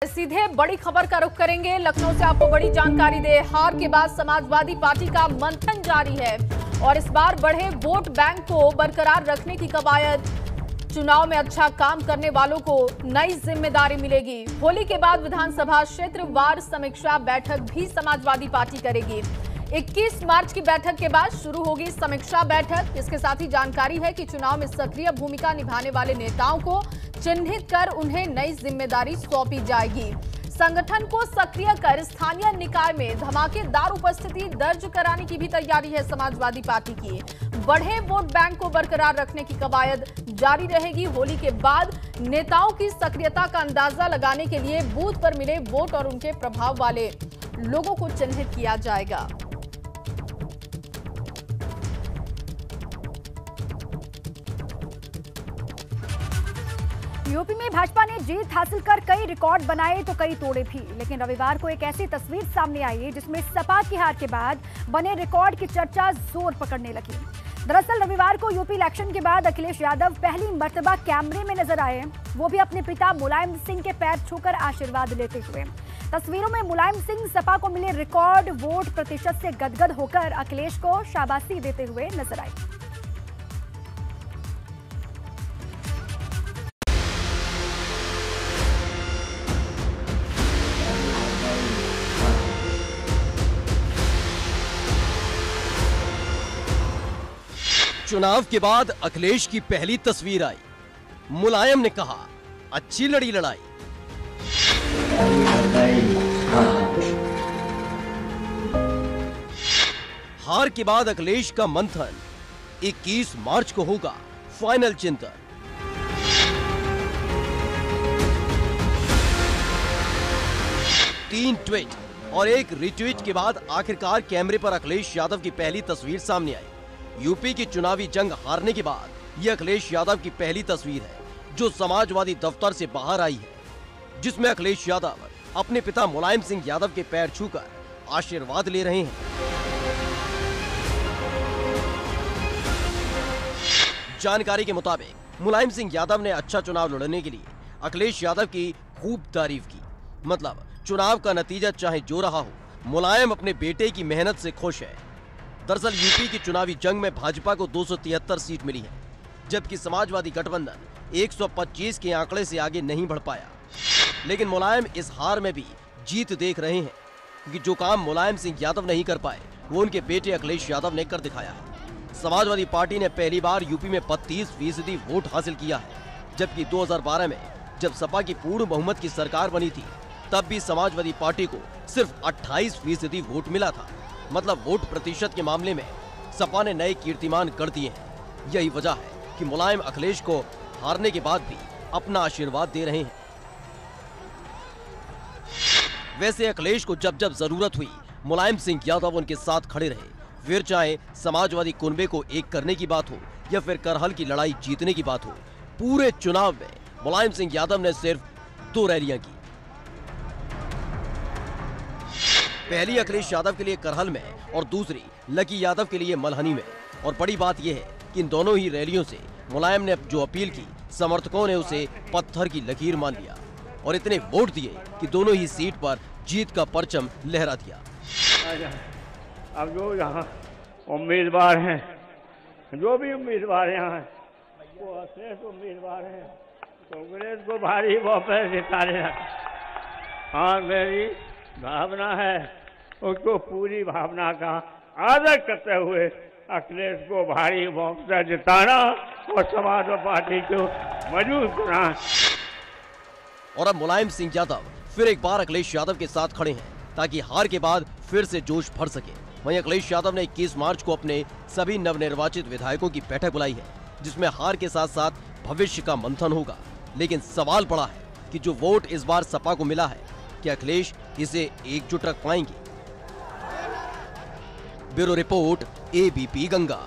सीधे बड़ी खबर का रुख करेंगे। लखनऊ से आपको बड़ी जानकारी दे, हार के बाद समाजवादी पार्टी का मंथन जारी है और इस बार बढ़े वोट बैंक को बरकरार रखने की कवायद। चुनाव में अच्छा काम करने वालों को नई जिम्मेदारी मिलेगी। होली के बाद विधानसभा क्षेत्रवार समीक्षा बैठक भी समाजवादी पार्टी करेगी। 21 मार्च की बैठक के बाद शुरू होगी समीक्षा बैठक। इसके साथ ही जानकारी है कि चुनाव में सक्रिय भूमिका निभाने वाले नेताओं को चिन्हित कर उन्हें नई जिम्मेदारी सौंपी जाएगी। संगठन को सक्रिय कर स्थानीय निकाय में धमाकेदार उपस्थिति दर्ज कराने की भी तैयारी है समाजवादी पार्टी की। बढ़े वोट बैंक को बरकरार रखने की कवायद जारी रहेगी। होली के बाद नेताओं की सक्रियता का अंदाजा लगाने के लिए बूथ पर मिले वोट और उनके प्रभाव वाले लोगों को चिन्हित किया जाएगा। यूपी में भाजपा ने जीत हासिल कर कई रिकॉर्ड बनाए तो कई तोड़े भी, लेकिन रविवार को एक ऐसी तस्वीर सामने आई है जिसमें सपा की हार के बाद बने रिकॉर्ड की चर्चा जोर पकड़ने लगी। दरअसल रविवार को यूपी इलेक्शन के बाद अखिलेश यादव पहली मर्तबा कैमरे में नजर आए, वो भी अपने पिता मुलायम सिंह के पैर छूकर आशीर्वाद लेते हुए। तस्वीरों में मुलायम सिंह सपा को मिले रिकॉर्ड वोट प्रतिशत से गदगद होकर अखिलेश को शाबाशी देते हुए नजर आए। चुनाव के बाद अखिलेश की पहली तस्वीर आई। मुलायम ने कहा, अच्छी लड़ी लड़ाई। हार के बाद अखिलेश का मंथन, 21 मार्च को होगा फाइनल चिंतन। तीन ट्वीट और एक रिट्वीट के बाद आखिरकार कैमरे पर अखिलेश यादव की पहली तस्वीर सामने आई। यूपी की चुनावी जंग हारने के बाद यह अखिलेश यादव की पहली तस्वीर है जो समाजवादी दफ्तर से बाहर आई है, जिसमें अखिलेश यादव अपने पिता मुलायम सिंह यादव के पैर छूकर आशीर्वाद ले रहे हैं। जानकारी के मुताबिक मुलायम सिंह यादव ने अच्छा चुनाव लड़ने के लिए अखिलेश यादव की खूब तारीफ की। मतलब चुनाव का नतीजा चाहे जो रहा हो, मुलायम अपने बेटे की मेहनत से खुश है। दरअसल यूपी की चुनावी जंग में भाजपा को 273 सीट मिली है, जबकि समाजवादी गठबंधन 125 के आंकड़े से आगे नहीं बढ़ पाया। लेकिन मुलायम इस हार में भी जीत देख रहे हैं, क्योंकि जो काम मुलायम सिंह यादव नहीं कर पाए वो उनके बेटे अखिलेश यादव ने कर दिखाया है। समाजवादी पार्टी ने पहली बार यूपी में 32% वोट हासिल किया है, जबकि 2012 में जब सपा की पूर्ण बहुमत की सरकार बनी थी तब भी समाजवादी पार्टी को सिर्फ 28% वोट मिला था। मतलब वोट प्रतिशत के मामले में सपा ने नए कीर्तिमान कर दिए हैं। यही वजह है कि मुलायम अखिलेश को हारने के बाद भी अपना आशीर्वाद दे रहे हैं। वैसे अखिलेश को जब जब जरूरत हुई मुलायम सिंह यादव उनके साथ खड़े रहे, फिर चाहे समाजवादी कुनबे को एक करने की बात हो या फिर करहल की लड़ाई जीतने की बात हो। पूरे चुनाव में मुलायम सिंह यादव ने सिर्फ 2 रैलियां की। पहली अखिलेश यादव के लिए करहल में और दूसरी लकी यादव के लिए मल्हनी में। और बड़ी बात यह है कि इन दोनों ही रैलियों से मुलायम ने जो अपील की, समर्थकों ने उसे पत्थर की लकीर मान लिया और इतने वोट दिए कि दोनों ही सीट पर जीत का परचम लहरा दिया। अब जो यहाँ उम्मीदवार हैं, जो भी उम्मीदवार यहाँ वो श्रेष्ठ उम्मीदवार हैं, कांग्रेस को भारी बहुमत जिताने। हाँ, मेरी भावना है उसको पूरी भावना का आदर करते हुए अखिलेश को भारी बहुमत जिताना और समाजवादी पार्टी को मजबूत करना। और अब मुलायम सिंह यादव फिर एक बार अखिलेश यादव के साथ खड़े हैं ताकि हार के बाद फिर से जोश भर सके। वहीं अखिलेश यादव ने 21 मार्च को अपने सभी नवनिर्वाचित विधायकों की बैठक बुलाई है, जिसमें हार के साथ साथ भविष्य का मंथन होगा। लेकिन सवाल पड़ा है कि जो वोट इस बार सपा को मिला है, क्या अखिलेश इसे एकजुट रख पाएंगे? Bureau report, ABP Ganga.